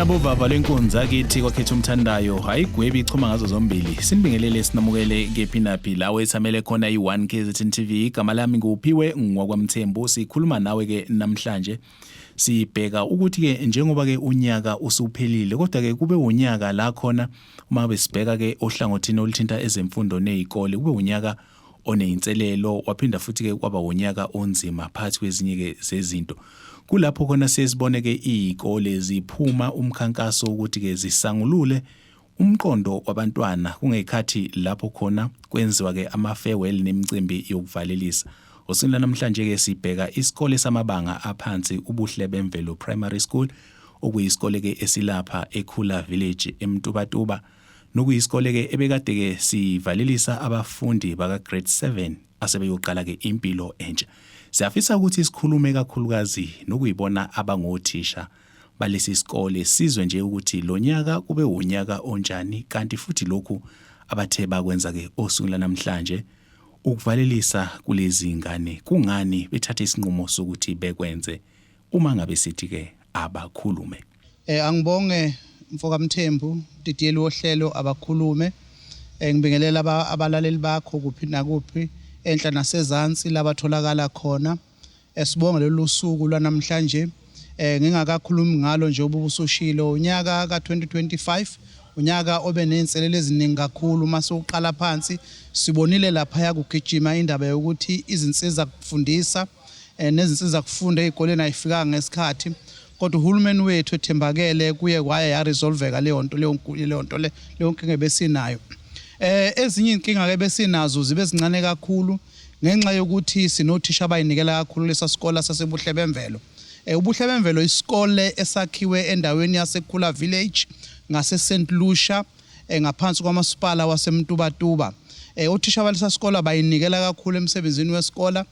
Nabo baba lenkonza kithi kwakhetha umthandayo hayigwebi ichoma ngazo zombili sinibingelele sinamukele kephinaphi lawe ethamele khona i1 KZN TV igama lami nguphiwe ngwakwamthembu sikhuluma nawe ke namhlanje sibheka ukuthi ke njengoba ke unyaka usuphelile kodwa ke kube unyaka la khona uma besibheka ke ohlangothini oluthinta ezemfundo nezikole kube unyaka oneyinselelo waphinda futhi ke kwaba unyaka onzima phakathi kwezinye ke zezinto kulapho khona sesibone ke izikole ziphuma umkhankaso ukuthi ke zisangulule umqondo wabantwana kungekhathi lapho khona kwenziwa ke ama farewell nemicimbi yokuvalelisa osinla namhlanje ke sibheka isikole samabanga aphansi ubuhle bemvelo primary school okuyisikole ke esilapha eKhula village eMtubatuba nokuyisikole ke ebekade ke sivalelisa abafundi baka grade 7 asebeyoqala ke impilo entsha siyafisa ukuthi sikhulume kakhulukazi nokuyibona abangothisha balesi sikole sizwe nje ukuthi lo nyaka kube unyaka onjani kanti futhi lokhu abathe bakwenza ke osukwini namhlanje ukuvalelisa kulezi ingane kungani bethatha isinqumo sokuthi bekwenze uma ngabe sithi ke abakhulume angibonge mfoka Mthembu didiyeli wohlelo abakhulume ngibingelela abalaleli bakho kuphi nakuphi enhla nasezantsi labatholakala khona esibonga lolu suku lwanamhlanje ngingakakhulumi ngalo nje obubusushilo unyaka ka2025 unyaka obe nenselelo eziningi kakhulu mase uqala phansi sibonile lapha yakugijima indaba yokuthi izinsiza kufundisa nezinsiza kufunda ezikoleni ayifikanga ngesikhathi kodwa uhulumeni wethu ethembakele kuye kwaya ya resolveka leyo nkinga besinayo ezinye inkinga ke besinazo zibe zincane kakhulu ngenxa yokuthi sinothisha abayinikela kakhulu lesasikole sasebuhle bemvelo ubuhle bemvelo isikole esakhiwe endaweni yaseKhula village ngase St Lucia ngaphansi kwamasipala waseMtubatuba othisha balesasikole bayinikela kakhulu emsebenzini wesikole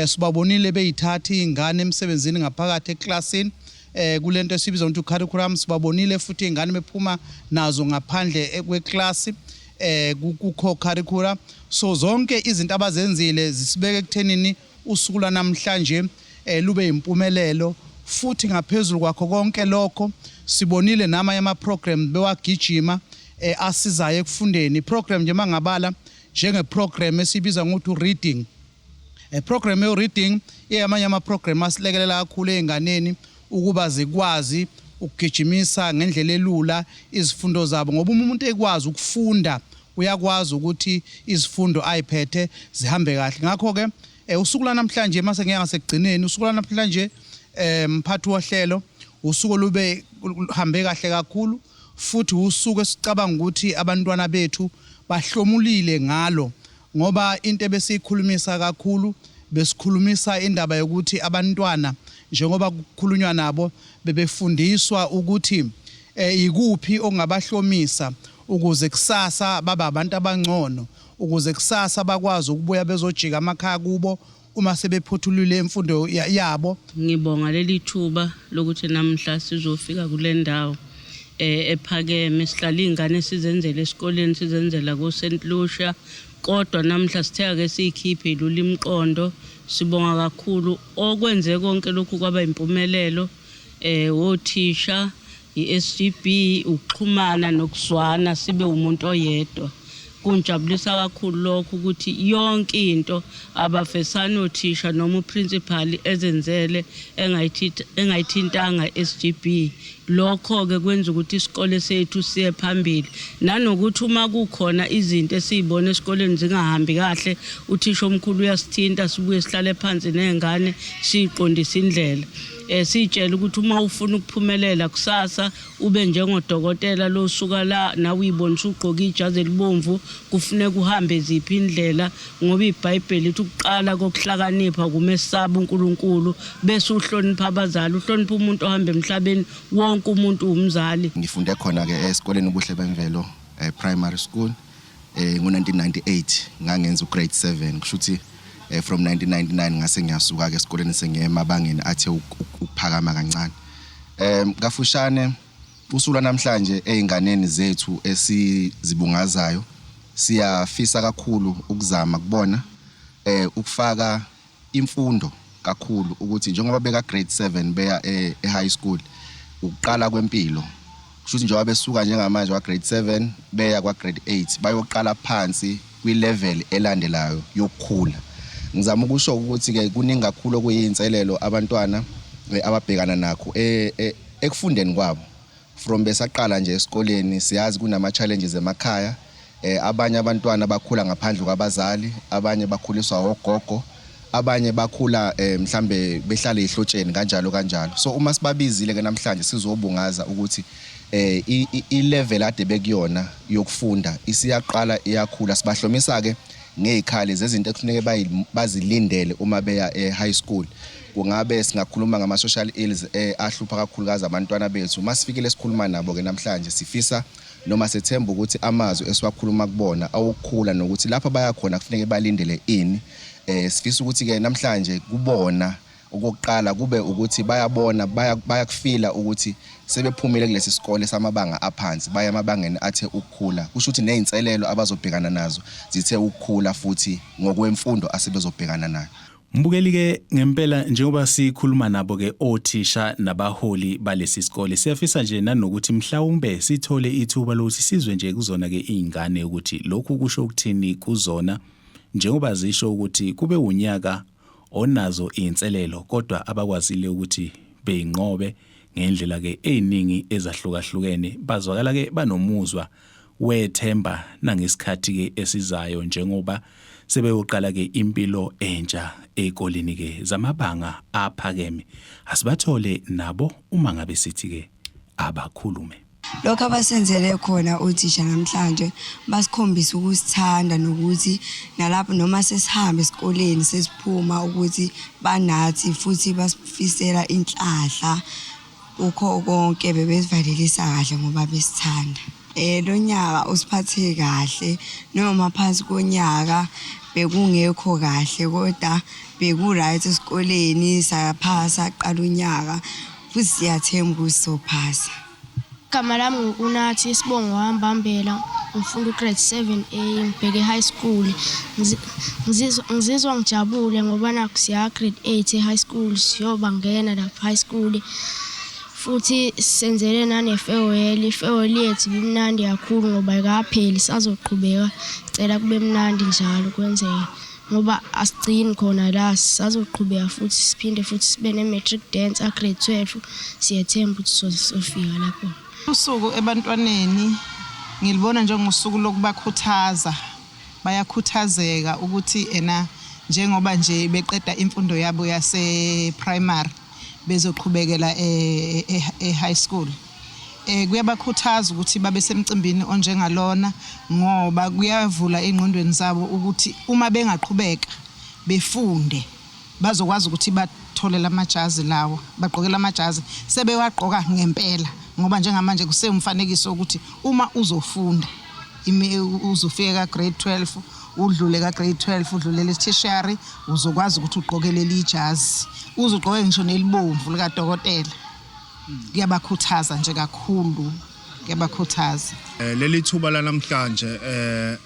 sibabonile beyithatha ingane emsebenzini ngaphakathi eklasini kulento esibiza ukuthi curriculum sibabonile futhi ingane bephuma nazo ngaphandle kweclass ku curriculum so zonke izinto abazenzile zisibeke ekuthenini usuku lwanamhlanje lube impumelelo futhi ngaphezulu kwakho konke lokho sibonile nama yama program bewagijima asizayo ekufundeni program nje mangabala njenge program esibiza ngokuthi reading program ye reading eyamanye ama program asilekelela kakhulu einganeni ukuba zikwazi ukugijimisa ngendlela elula izifundo zabo ngoba umuntu ekwazi ukufunda uyakwazi ukuthi izifundo ayiphethe zihambe kahle ngakho ke usuku lanamhlanje mase ngeke ngasekugcineni usuku lanamhlanje mphathi wohlelo usuku lube hambe kahle kakhulu futhi usuku esicabanga ukuthi abantwana bethu bahlomulile ngalo ngoba into ebesikhulumisa kakhulu besikhulumisa indaba yokuthi abantwana njengoba kukhulunywa nabo bebefundiswa ukuthi ikuphi ongabahlomisa ukuze kusasa baba abantu abangcono ukuze kusasa bakwazi ukubuya bezojika amakhaya kubo uma sebephothulile imfundo yabo ngibonga leli thuba lokuthi namhla sizofika kule ndawo ephakeme sihlala ingane sizenzele esikoleni sizenzela ku St Lucia kodwa namhla sitheka ke sikhiphe ilula imqondo sibonga kakhulu okwenze konke lokhu kwaba impumelelo othisha iSGB ukuxhumana nokuzwana sibe umuntu oyedwa kunjabulisa kakhulu lokho ukuthi yonke into abafesana othisha noma uprincipal ezenzele engayithintanga SGB lokho ke kwenza ukuthi isikole sethu siye phambili nanokuthi uma kukhona izinto esizibona esikoleni zingahambi kahle uthisha omkhulu uyasithinta sibuye sihlale phansi nezingane siqondisa indlela sitshela ukuthi uma ufuna ukuphumelela kusasa ube njengodokotela lo suka la nawe uyibonisa ugqoka ijazi elibomvu kufuneka uhambe ziphi indlela ngoba iBhayibheli lithi ukuqala kokuhlakanipha kumesaba uNkulunkulu bese uhlonipha abazali uhlonipha umuntu ohamba emhlabeni wonke umuntu umzali ngifunde khona ke esikoleni ubuhle bemvelo primary school ngo1998 ngangenza ugrade 7 kushuthi from 1999 ngase ngiyasuka ke esikoleni sengiyemabangeni athe ukuphakama kancane kafushane usula namhlanje einganeni zethu esizibungazayo siyafisa kakhulu ukuzama kubona ukufaka imfundo kakhulu ukuthi njengoba beka grade 7 beya ehigh school ukuqala kwempilo kusho njengoba besuka njengamanje wa grade 7 beya kwa grade 8 bayoqala phansi kwi level elandelayo yokukhula. Ngizama ukusho ukuthi ke kuningi kakhulu okuyinselelo abantwana ababhekana nakho ekufundeni kwabo. From besaqala nje esikoleni siyazi kunama challenges emakhaya. Abanye abantwana bakhula ngaphandle kwabazali, abanye bakhuliswa ogogo, abanye bakhula mhlambe behlala ehlotsheni kanjalo. So uma sibabizile ke namhlanje sizobungaza ukuthi I level ade bekuyona yokufunda isiyaqala iyakhula. Sibahlomisa ke ngezikhali zezinto ekufuneka bazilindele uma beya high school. Kungabe singakhuluma ngama social ills ahlupha kakhulukazi abantwana bethu. Masifikile esikhuluma nabo ke namhlanje sifisa noma sethemba ukuthi amazwi esiwakhuluma kubona awukhula nokuthi lapha baya khona kufuneka balindele ini. Sifisa ukuthi ke namhlanje kubona okokuqala kube ukuthi bayabona bayakufila ukuthi sebephumile kulesi sikole samabanga aphansi baya emabangeni athe ukukhula. Kusho ukuthi nezinselelo abazobhekana nazo zithe ukukhula futhi ngokwemfundo asebezobhekana nayo. Mbukeli ke ngempela njengoba sikhuluma nabo ke othisha nabaholi balesi sikole siyafisa nje nanokuthi mhlawumbe sithole ithuba lokuthi sizwe nje kuzona ke izingane ukuthi lokhu kusho ukuthini kuzona njengoba zisho ukuthi kube unyaka onazo izinselelo kodwa abakwazile ukuthi beyinqobe ngendlela ke eziningi ezahlukahlukene bazwakala ke banomuzwa wethemba nangesikhathi ke esizayo njengoba sebeyoqala ke impilo entsha ezikoleni ke zamabanga aphakeme. Asibathole nabo uma ngabe sithi ke abakhulume. Lokho abasenzele khona uthisha namhlanje basikhombisa ukusithanda nokuthi nalapho noma sesihamba esikoleni sesiphuma ukuthi banathi futhi basifisela inhlahla ukho konke bebesivalelisa kahle ngoba besithanda. Lo nyaka usiphathe kahle noma phansi konyaka bekungekho kahle kodwa beku right esikoleni saphasa qala unyaka futhi siyathemba ukuthi sophasa. Igama lami nguNathi Sibongo Wambambela, ngifunda grade 7A ngibheke high school. Ngizizwa ngijabule ngoba naku siya grade 8 high school siyoba ngena lapha high school. Futhi senzele nane farewell yethu imnandi kakhulu ngoba kapheli sazoqhubeka cela kube mnandi njalo kwenzeke ngoba asigcini khona la sazoqhubeka futhi siphinde futhi sibe ne matric dance a grade 12 siyethemba ukuthi sofika lapho. Usuku ebantwaneni ngilibona njengosuku lokubakhuthaza. Bayakhuthazeka ukuthi njengoba nje beqeda imfundo yabo yase primary bezoqhubekela high school. Kuyabakhuthaza ukuthi babe semcimbini onjengalona ngoba kuyavula ingqondweni zabo ukuthi uma bengaqhubeka befunde bazokwazi ukuthi bathole lamajazi lawo bagqokela amajazi sebewagqoka ngempela ngoba njengamanje kusemfanekiso ukuthi uma uzofunda uzofika ka grade 12 udlule ka grade 12 udlulele tertiary uzokwazi ukuthi ugqokele ijazi uzugqoke ngisho nelibomvu lika dokotela. Kuyabakhuthaza nje kakhulu kuyabakhuthaza. Leli thuba lanamhlanje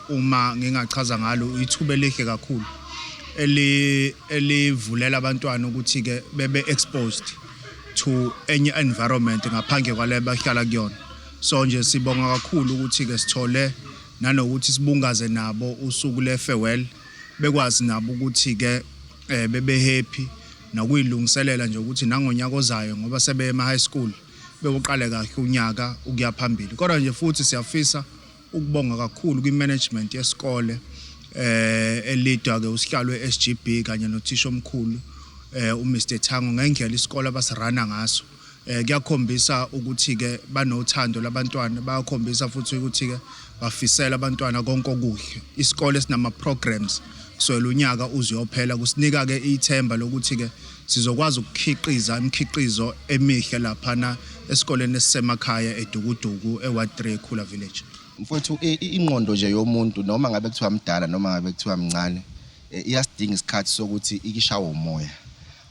uma ngingachaza ngalo ithuba elihle kakhulu elivulela abantwana ukuthi ke bebe exposed to any environment ngaphandle kwale bahlala kuyona. So nje sibonga kakhulu ukuthi ke sithole nanokuthi sibungaze nabo usuku le farewell bekwazi nabo ukuthi ke bebe happy nakuyilungiselela nje ukuthi nangonyaka ozayo ngoba sebe ema high school beyoqale kahle unyaka ukuya phambili. Kodwa nje futhi siyafisa ukubonga kakhulu kwi-management yesikole elidwa ke usihlalo we-SGB kanye nothisha omkhulu uMr Thango ngendlela isikole abasirana ngaso. Kuyakhombisa ukuthi ke banothando labantwana, bayakhombisa futhi ukuthi ke bafisela abantwana konke okuhle. Isikole sinama programs so lunyaka uziyophela kusinika ke ithemba lokuthi ke sizokwazi ukukhiqiza imikhiqizo emihle lapha esikoleni esisemakhaya eDukuduku eWard 3 Khula Village. Mfowethu ingqondo nje yomuntu noma ngabe kuthiwa mdala noma ngabe kuthiwa mncane iyasidinga isikhathi sokuthi ikishawe umoya.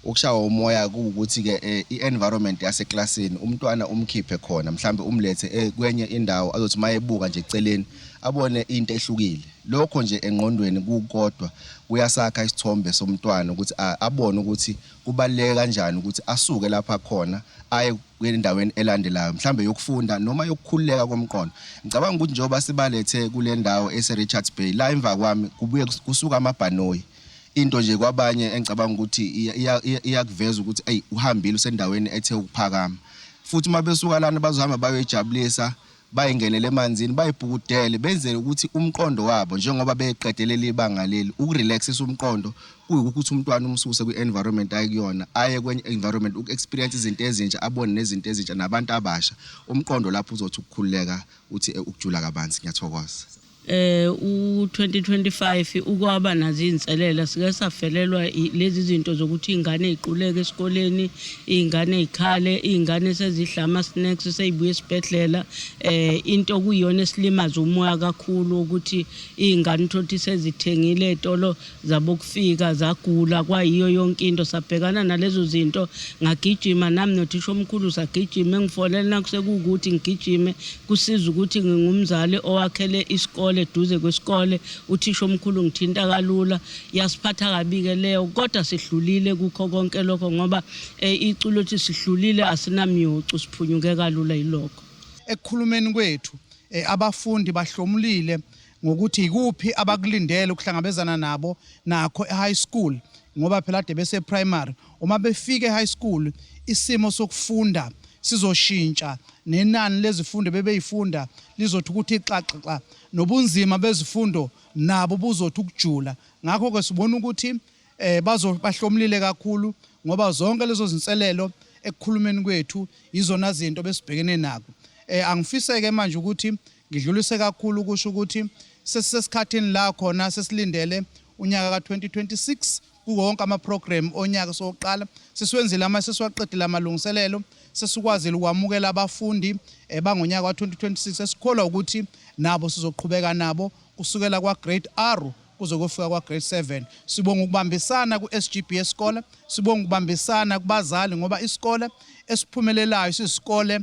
ukushawa umoya ukuthi ke i-environment yaseklasini umntwana umkhiphe khona mhlambe umlethe kwenye indawo azothi mayebuka nje eceleni abone into ehlukile lokho nje engqondweni kukodwa kuyasakha isithombe somntwana ukuthi abone ukuthi kubaleke kanjani ukuthi asuke lapha khona aye kwendaweni elandelayo mhlambe yokufunda noma yokukhululeka komqondo. Ngicabanga ukuthi njengoba sibalethe kule ndawo ese-Richards Bay la emva kwami kubuye kusuka amabhanoyi into nje kwabanye engicabanga ukuthi iyakuveza ukuthi hey uhambile usendaweni ethe ukuphakama futhi mabesuka lana bazohamba bayoyijabulisa bayingenele emanzini bayibhukudele benzele ukuthi umqondo wabo njengoba beqedelela ibanga leli ukurelaxisa umqondo kuyukuthi umntwana umsuse kwi-environment ayikuyona aye kwenye environment uku-experience izinto ezintsha abone nezinto ezintsha nabantu abasha umqondo lapho uzothi ukukhululeka uthi ukujula kabanzi. Ngiyathokoza. U2025 ukwaba nazo inselela sike safelelwa lezi zinto zokuthi ingane eziquleke esikoleni ingane ezikhale ingane sezidla ama snacks seyibuye esibhedlela into kuyiyona esilimaza umoya kakhulu ukuthi ingane thothi sezithengile etolo zabokufika zagula kwayiyo yonke into sabhekana nalezo zinto ngagijima nami nothisha omkhulu sagijima engifonela kusekuthi ngigijime kusiza ukuthi ngingumzali owakhele isikole eduze kwesikole uthisha omkhulu ngithinta kalula yasiphatha kabike leyo kodwa sihlulile kukho konke lokho ngoba iculo ukuthi sihlulile asinamyocu siphunyuke kalula yilokho. Ekukhulumeni kwethu abafundi bahlomulile ngokuthi ikuphi abakulindele ukuhlangabezana nabo nakho e-high school ngoba phela ade bese primary uma befike e-high school isimo sokufunda sizoshintsha nenani lezifundo bebeyifunda lizothi ukuthi ixaxa nobunzima bezifundo nabo buzothi ukujula. Ngakho ke sibona ukuthi bahlomulile kakhulu ngoba zonke lezo zinselelo ekukhulumeni kwethu izona zinto besibhekene nako. Angifiseke manje ukuthi ngidlulise kakhulu kusho ukuthi sesisesikhathini la khona sesilindele unyaka ka2026 kuwonke ama program onyaka soqala sesiwenzile sesiwaqedile amalungiselelo sesikwazile ukwamukela abafundi bangonyaka wa2026 sesikholwa ukuthi nabo sizoqhubeka nabo kusukela kwa grade R kuze kufika kwa grade 7. Sibonga ukubambisana ku-SGB Scholar, sibonga ukubambisana kubazali ngoba isikole esiphumelelayo sisikole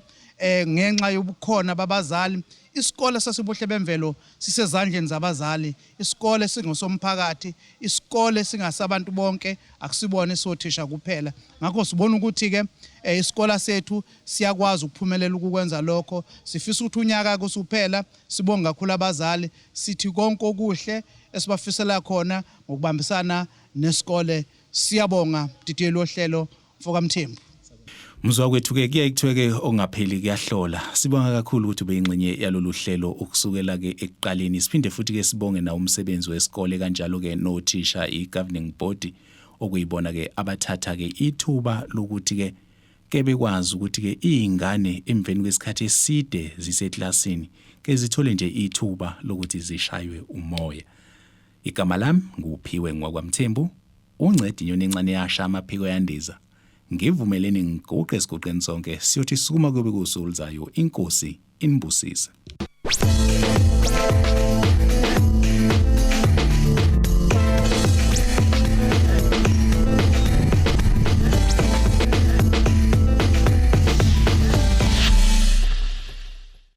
ngenxa yobukhona babazali. Isikole sasibuhle bemvelo sisezandleni zabazali, isikole singosomphakathi, isikole singasabantu bonke akusibone sothisha kuphela. Ngakho sibona ukuthi ke isikole sethu siyakwazi ukuphumelela ukukwenza lokho. Sifisa ukuthi unyaka kusuphela sibonga kakhulu abazali sithi konke okuhle esibafisela khona ngokubambisana nesikole. Siyabonga didiyelo hlelo mfoka Mthembu. Mzwa kwethu ke kuyayithweke ongapheli kuyahlola. Sibonga kakhulu ukuthi ubeyingxenye yalolu hlelo ukusukela ke ekuqaleni. Siphinde futhi ke sibonge na umsebenzi wesikole kanjalo ke nothisha i-governing body okuyibona ke abathatha ke ithuba lokuthi ke bekwazi ukuthi ke izingane emveni kwesikhathi eside ziseklasini ke zithole nje ithuba lokuthi zishaywe umoya. Igama lami nguphiwe ngwakwamthembu, uncedi inyoni encane yasha amaphiko yandiza. Ngivumelene ngiguqe esigoqeni sonke siyothi sukuma kube kusuku lizayo. Inkosi inibusise.